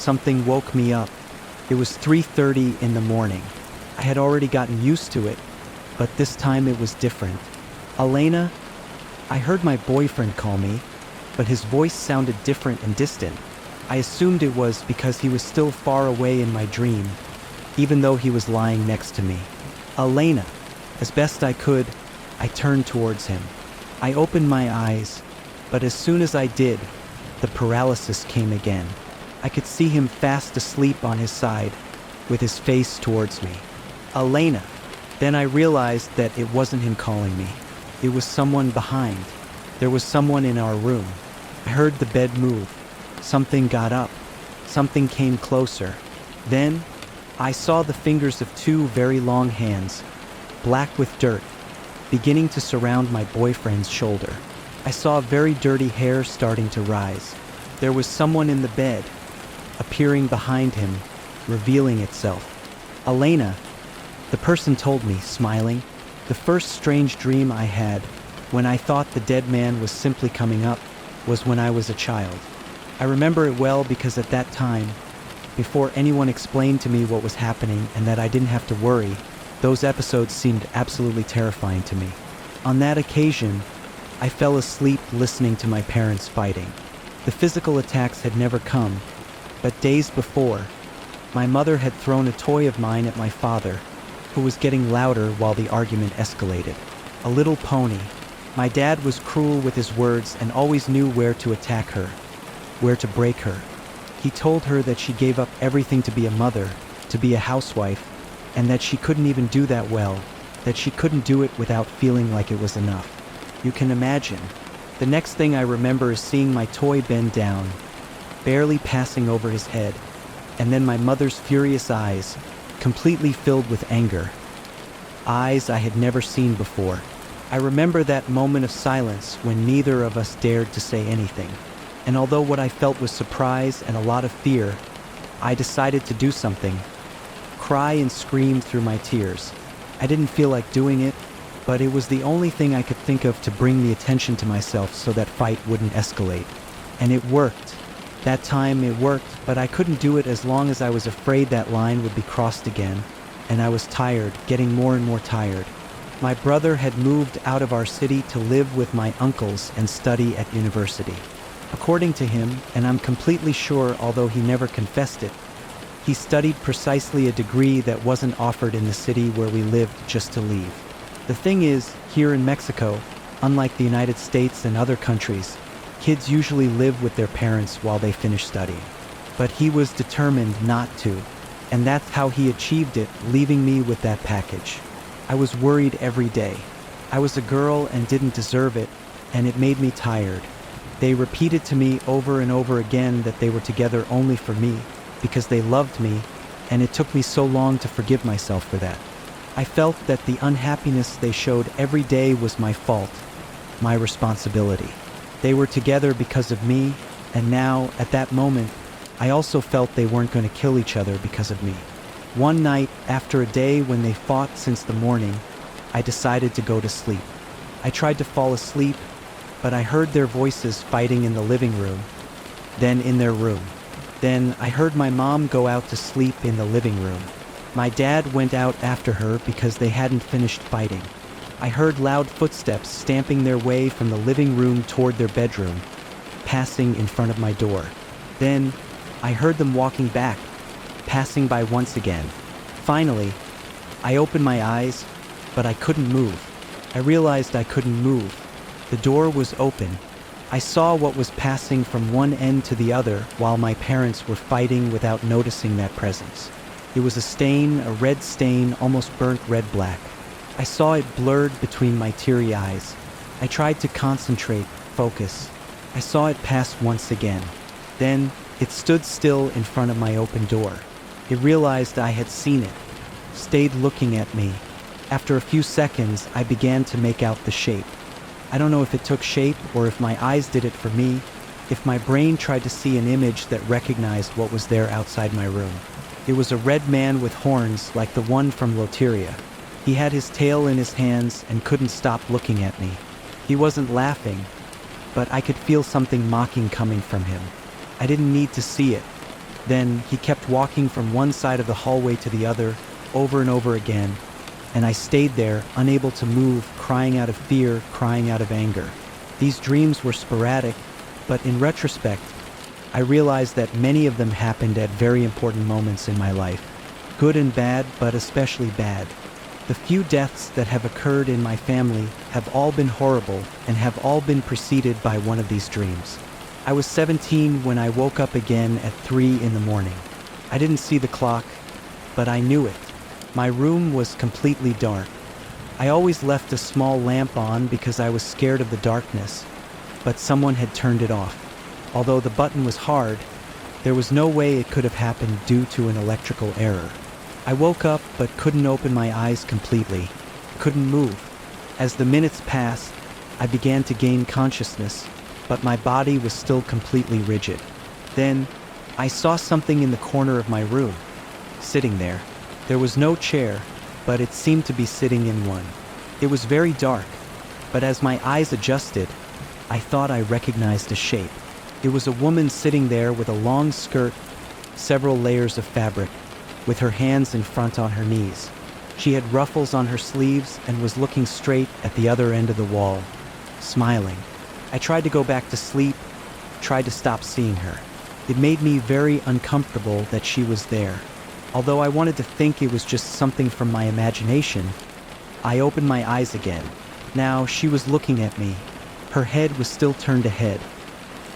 something woke me up. It was 3:30 in the morning. I had already gotten used to it, but this time it was different. Elena, I heard my boyfriend call me, but his voice sounded different and distant. I assumed it was because he was still far away in my dream, even though he was lying next to me. Elena, as best I could, I turned towards him. I opened my eyes, but as soon as I did, the paralysis came again. I could see him fast asleep on his side, with his face towards me. Elena. Then I realized that it wasn't him calling me. It was someone behind. There was someone in our room. I heard the bed move. Something got up. Something came closer. Then, I saw the fingers of two very long hands, black with dirt, beginning to surround my boyfriend's shoulder. I saw very dirty hair starting to rise. There was someone in the bed, appearing behind him, revealing itself. Elena, the person told me, smiling. The first strange dream I had, when I thought the dead man was simply coming up, was when I was a child. I remember it well because at that time, before anyone explained to me what was happening and that I didn't have to worry, those episodes seemed absolutely terrifying to me. On that occasion, I fell asleep listening to my parents fighting. The physical attacks had never come, but days before, my mother had thrown a toy of mine at my father, who was getting louder while the argument escalated. A little pony. My dad was cruel with his words and always knew where to attack her, where to break her. He told her that she gave up everything to be a mother, to be a housewife, and that she couldn't even do that well, that she couldn't do it without feeling like it was enough. You can imagine. The next thing I remember is seeing my toy bend down, barely passing over his head, and then my mother's furious eyes, completely filled with anger. Eyes I had never seen before. I remember that moment of silence when neither of us dared to say anything. And although what I felt was surprise and a lot of fear, I decided to do something. Cry and scream through my tears. I didn't feel like doing it, but it was the only thing I could think of to bring the attention to myself so that fight wouldn't escalate. And it worked. That time it worked, but I couldn't do it as long as I was afraid that line would be crossed again, and I was tired, getting more and more tired. My brother had moved out of our city to live with my uncles and study at university. According to him, and I'm completely sure although he never confessed it, he studied precisely a degree that wasn't offered in the city where we lived just to leave. The thing is, here in Mexico, unlike the United States and other countries, kids usually live with their parents while they finish studying. But he was determined not to, and that's how he achieved it, leaving me with that package. I was worried every day. I was a girl and didn't deserve it, and it made me tired. They repeated to me over and over again that they were together only for me, because they loved me, and it took me so long to forgive myself for that. I felt that the unhappiness they showed every day was my fault, my responsibility. They were together because of me, and now, at that moment, I also felt they weren't going to kill each other because of me. One night, after a day when they fought since the morning, I decided to go to sleep. I tried to fall asleep, but I heard their voices fighting in the living room, then in their room. Then I heard my mom go out to sleep in the living room. My dad went out after her because they hadn't finished fighting. I heard loud footsteps stamping their way from the living room toward their bedroom, passing in front of my door. Then, I heard them walking back, passing by once again. Finally, I opened my eyes, but I couldn't move. I realized I couldn't move. The door was open. I saw what was passing from one end to the other while my parents were fighting without noticing that presence. It was a stain, a red stain, almost burnt red-black. I saw it blurred between my teary eyes. I tried to concentrate, focus. I saw it pass once again. Then, it stood still in front of my open door. It realized I had seen it, stayed looking at me. After a few seconds, I began to make out the shape. I don't know if it took shape or if my eyes did it for me, if my brain tried to see an image that recognized what was there outside my room. It was a red man with horns like the one from Loteria. He had his tail in his hands and couldn't stop looking at me. He wasn't laughing, but I could feel something mocking coming from him. I didn't need to see it. Then he kept walking from one side of the hallway to the other, over and over again, and I stayed there, unable to move, crying out of fear, crying out of anger. These dreams were sporadic, but in retrospect, I realized that many of them happened at very important moments in my life. Good and bad, but especially bad. The few deaths that have occurred in my family have all been horrible and have all been preceded by one of these dreams. I was 17 when I woke up again at 3 in the morning. I didn't see the clock, but I knew it. My room was completely dark. I always left a small lamp on because I was scared of the darkness, but someone had turned it off. Although the button was hard, there was no way it could have happened due to an electrical error. I woke up but couldn't open my eyes completely, couldn't move. As the minutes passed, I began to gain consciousness, but my body was still completely rigid. Then, I saw something in the corner of my room, sitting there. There was no chair, but it seemed to be sitting in one. It was very dark, but as my eyes adjusted, I thought I recognized a shape. It was a woman sitting there with a long skirt, several layers of fabric, with her hands in front on her knees. She had ruffles on her sleeves and was looking straight at the other end of the wall, smiling. I tried to go back to sleep, tried to stop seeing her. It made me very uncomfortable that she was there. Although I wanted to think it was just something from my imagination, I opened my eyes again. Now she was looking at me. Her head was still turned ahead,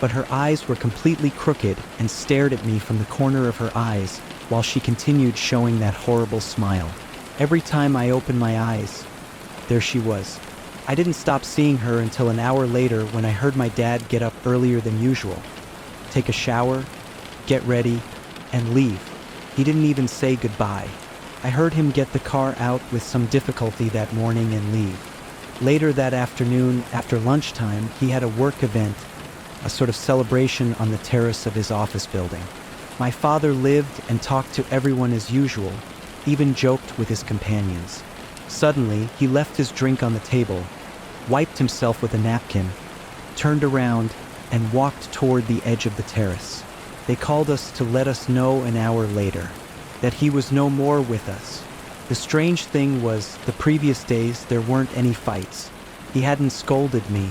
but her eyes were completely crooked and stared at me from the corner of her eyes while she continued showing that horrible smile. Every time I opened my eyes, there she was. I didn't stop seeing her until an hour later when I heard my dad get up earlier than usual, take a shower, get ready, and leave. He didn't even say goodbye. I heard him get the car out with some difficulty that morning and leave. Later that afternoon, after lunchtime, he had a work event, a sort of celebration on the terrace of his office building. My father lived and talked to everyone as usual, even joked with his companions. Suddenly, he left his drink on the table, wiped himself with a napkin, turned around, and walked toward the edge of the terrace. They called us to let us know an hour later that he was no more with us. The strange thing was, the previous days there weren't any fights. He hadn't scolded me.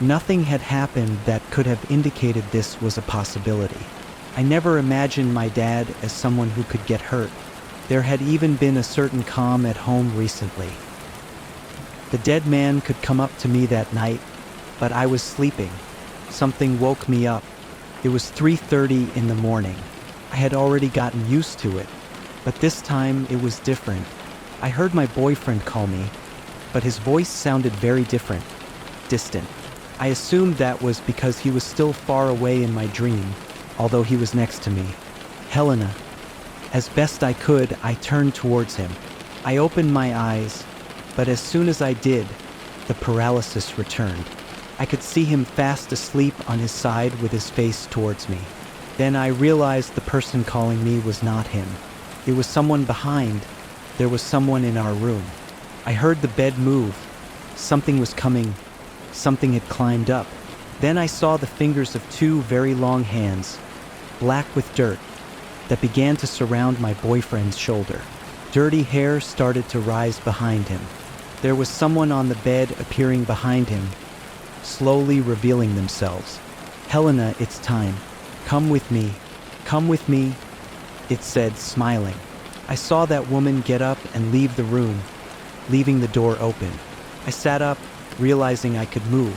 Nothing had happened that could have indicated this was a possibility. I never imagined my dad as someone who could get hurt. There had even been a certain calm at home recently. The dead man could come up to me that night, but I was sleeping. Something woke me up. It was 3:30 in the morning. I had already gotten used to it, but this time it was different. I heard my boyfriend call me, but his voice sounded very different, distant. I assumed that was because he was still far away in my dream, although he was next to me. Helena. As best I could, I turned towards him. I opened my eyes, but as soon as I did, the paralysis returned. I could see him fast asleep on his side with his face towards me. Then I realized the person calling me was not him. It was someone behind. There was someone in our room. I heard the bed move. Something was coming. Something had climbed up. Then I saw the fingers of two very long hands, black with dirt, that began to surround my boyfriend's shoulder. Dirty hair started to rise behind him. There was someone on the bed appearing behind him, slowly revealing themselves. "Helena, it's time. Come with me. Come with me," it said, smiling. I saw that woman get up and leave the room, leaving the door open. I sat up, realizing I could move.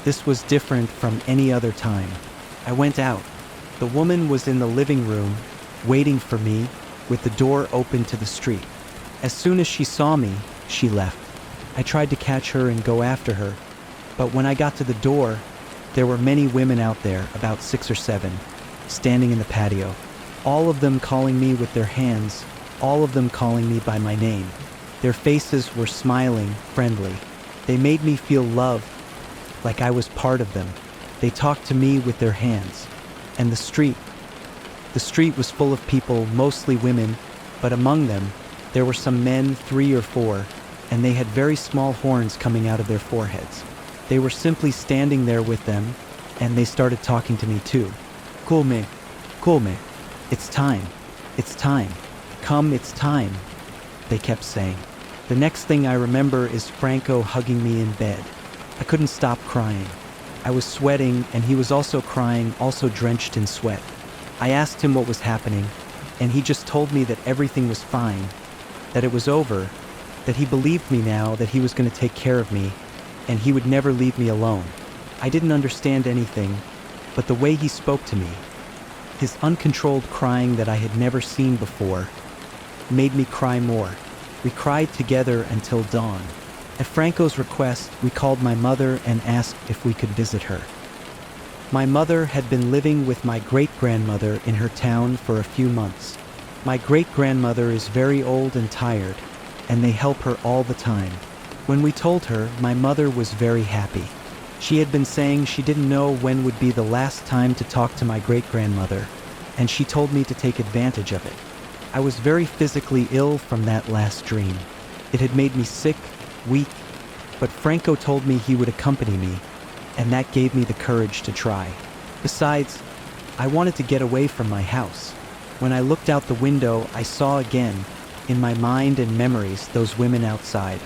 This was different from any other time. I went out. The woman was in the living room, waiting for me, with the door open to the street. As soon as she saw me, she left. I tried to catch her and go after her, but when I got to the door, there were many women out there, about 6 or 7, standing in the patio, all of them calling me with their hands, all of them calling me by my name. Their faces were smiling, friendly. They made me feel loved, like I was part of them. They talked to me with their hands. And the street was full of people, mostly women, but among them, there were some men, 3 or 4, and they had very small horns coming out of their foreheads. They were simply standing there with them, and they started talking to me too. Cool me. It's time. It's time. Come, it's time, they kept saying. The next thing I remember is Franco hugging me in bed. I couldn't stop crying. I was sweating, and he was also crying, also drenched in sweat. I asked him what was happening, and he just told me that everything was fine, that it was over, that he believed me now, that he was going to take care of me, and he would never leave me alone. I didn't understand anything, but the way he spoke to me, his uncontrolled crying that I had never seen before, made me cry more. We cried together until dawn. At Franco's request, we called my mother and asked if we could visit her. My mother had been living with my great-grandmother in her town for a few months. My great-grandmother is very old and tired, and they help her all the time. When we told her, my mother was very happy. She had been saying she didn't know when would be the last time to talk to my great-grandmother, and she told me to take advantage of it. I was very physically ill from that last dream. It had made me sick, weak, but Franco told me he would accompany me, and that gave me the courage to try. Besides, I wanted to get away from my house. When I looked out the window, I saw again, in my mind and memories, those women outside.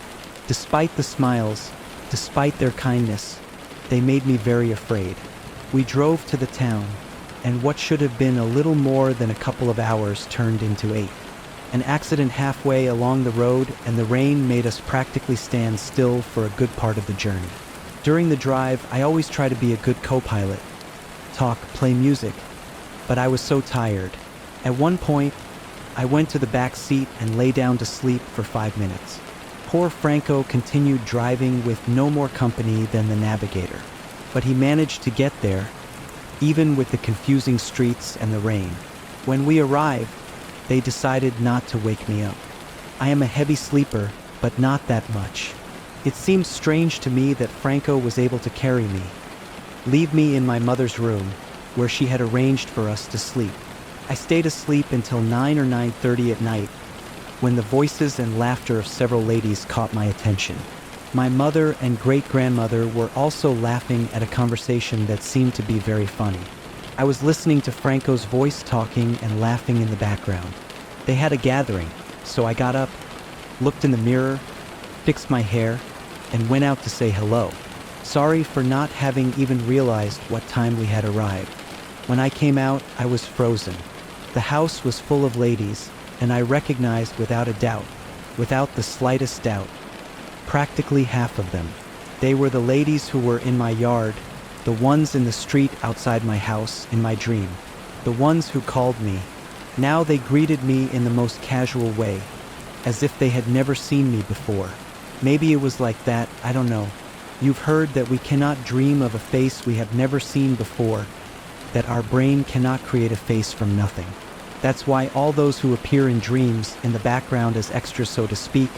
Despite the smiles, despite their kindness, they made me very afraid. We drove to the town, and what should have been a little more than a couple of hours turned into 8. An accident halfway along the road, and the rain made us practically stand still for a good part of the journey. During the drive, I always try to be a good co-pilot, talk, play music, but I was so tired. At one point, I went to the back seat and lay down to sleep for 5 minutes. Poor Franco continued driving with no more company than the navigator, but he managed to get there, even with the confusing streets and the rain. When we arrived, they decided not to wake me up. I am a heavy sleeper, but not that much. It seemed strange to me that Franco was able to carry me, leave me in my mother's room, where she had arranged for us to sleep. I stayed asleep until 9 or 9:30 at night, when the voices and laughter of several ladies caught my attention. My mother and great-grandmother were also laughing at a conversation that seemed to be very funny. I was listening to Franco's voice talking and laughing in the background. They had a gathering, so I got up, looked in the mirror, fixed my hair, and went out to say hello. Sorry for not having even realized what time we had arrived. When I came out, I was frozen. The house was full of ladies, and I recognized without a doubt, without the slightest doubt, practically half of them. They were the ladies who were in my yard, the ones in the street outside my house in my dream, the ones who called me. Now they greeted me in the most casual way, as if they had never seen me before. Maybe it was like that, I don't know. You've heard that we cannot dream of a face we have never seen before, that our brain cannot create a face from nothing. That's why all those who appear in dreams, in the background as extras so to speak,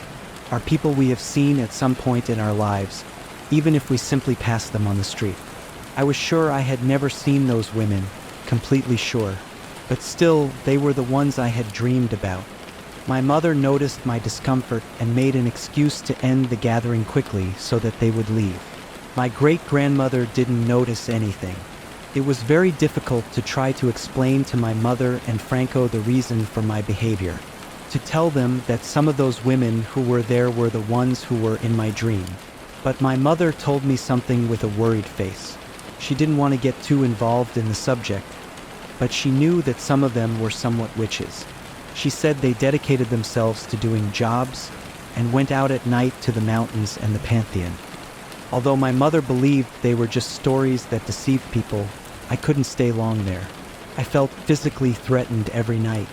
are people we have seen at some point in our lives, even if we simply pass them on the street. I was sure I had never seen those women, completely sure, but still they were the ones I had dreamed about. My mother noticed my discomfort and made an excuse to end the gathering quickly so that they would leave. My great-grandmother didn't notice anything. It was very difficult to try to explain to my mother and Franco the reason for my behavior, to tell them that some of those women who were there were the ones who were in my dream. But my mother told me something with a worried face. She didn't want to get too involved in the subject, but she knew that some of them were somewhat witches. She said they dedicated themselves to doing jobs and went out at night to the mountains and the Pantheon. Although my mother believed they were just stories that deceived people, I couldn't stay long there. I felt physically threatened every night.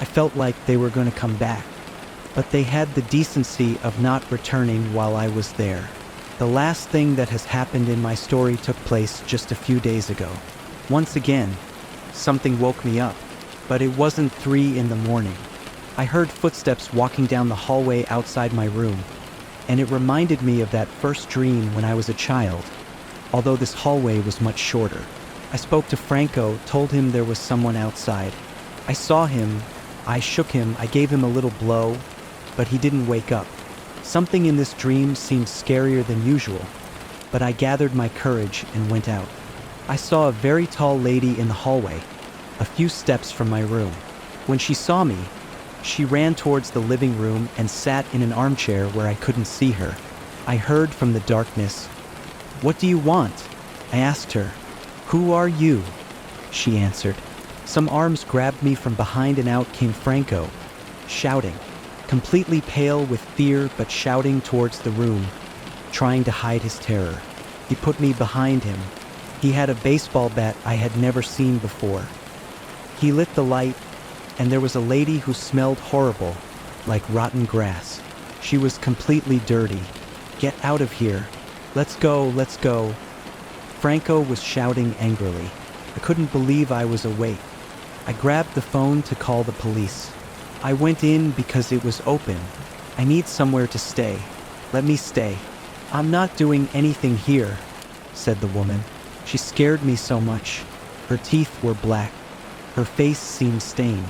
I felt like they were going to come back, but they had the decency of not returning while I was there. The last thing that has happened in my story took place just a few days ago. Once again, something woke me up, but it wasn't 3 in the morning. I heard footsteps walking down the hallway outside my room, and it reminded me of that first dream when I was a child, although this hallway was much shorter. I spoke to Franco, told him there was someone outside. I saw him, I shook him, I gave him a little blow, but he didn't wake up. Something in this dream seemed scarier than usual, but I gathered my courage and went out. I saw a very tall lady in the hallway. a few steps from my room. When she saw me, she ran towards the living room and sat in an armchair where I couldn't see her. I heard from the darkness, "What do you want?" I asked her. "Who are you?" She answered. Some arms grabbed me from behind and out came Franco, shouting, completely pale with fear but shouting towards the room, trying to hide his terror. He put me behind him. He had a baseball bat I had never seen before. He lit the light, and there was a lady who smelled horrible, like rotten grass. She was completely dirty. "Get out of here. Let's go, let's go." Franco was shouting angrily. I couldn't believe I was awake. I grabbed the phone to call the police. I went in because it was open. "I need somewhere to stay. Let me stay." "I'm not doing anything here," said the woman. She scared me so much. Her teeth were black. Her face seemed stained.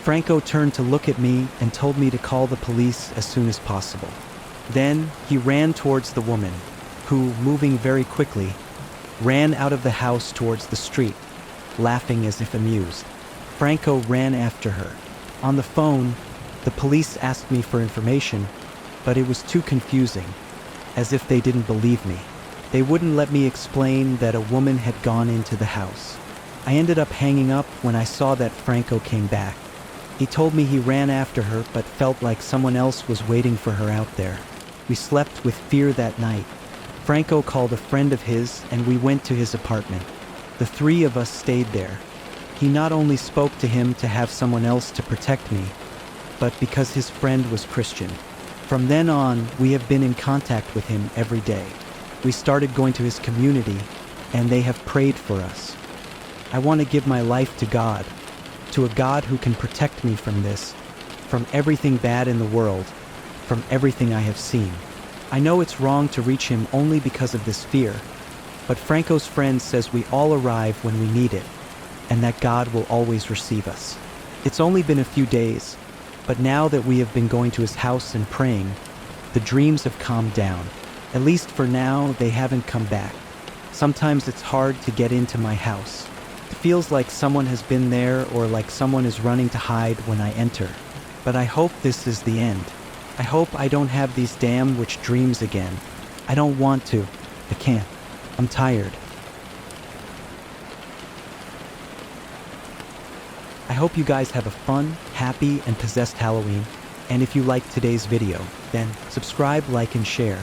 Franco turned to look at me and told me to call the police as soon as possible. Then he ran towards the woman, who, moving very quickly, ran out of the house towards the street, laughing as if amused. Franco ran after her. On the phone, the police asked me for information, but it was too confusing, as if they didn't believe me. They wouldn't let me explain that a woman had gone into the house. I ended up hanging up when I saw that Franco came back. He told me he ran after her but felt like someone else was waiting for her out there. We slept with fear that night. Franco called a friend of his and we went to his apartment. The three of us stayed there. He not only spoke to him to have someone else to protect me, but because his friend was Christian. From then on, we have been in contact with him every day. We started going to his community, and they have prayed for us. I want to give my life to God, to a God who can protect me from this, from everything bad in the world, from everything I have seen. I know it's wrong to reach him only because of this fear, but Franco's friend says we all arrive when we need it, and that God will always receive us. It's only been a few days, but now that we have been going to his house and praying, the dreams have calmed down. At least for now, they haven't come back. Sometimes it's hard to get into my house. It feels like someone has been there or like someone is running to hide when I enter. But I hope this is the end. I hope I don't have these damn witch dreams again. I don't want to. I can't. I'm tired. I hope you guys have a fun, happy, and possessed Halloween. And if you liked today's video, then subscribe, like, and share.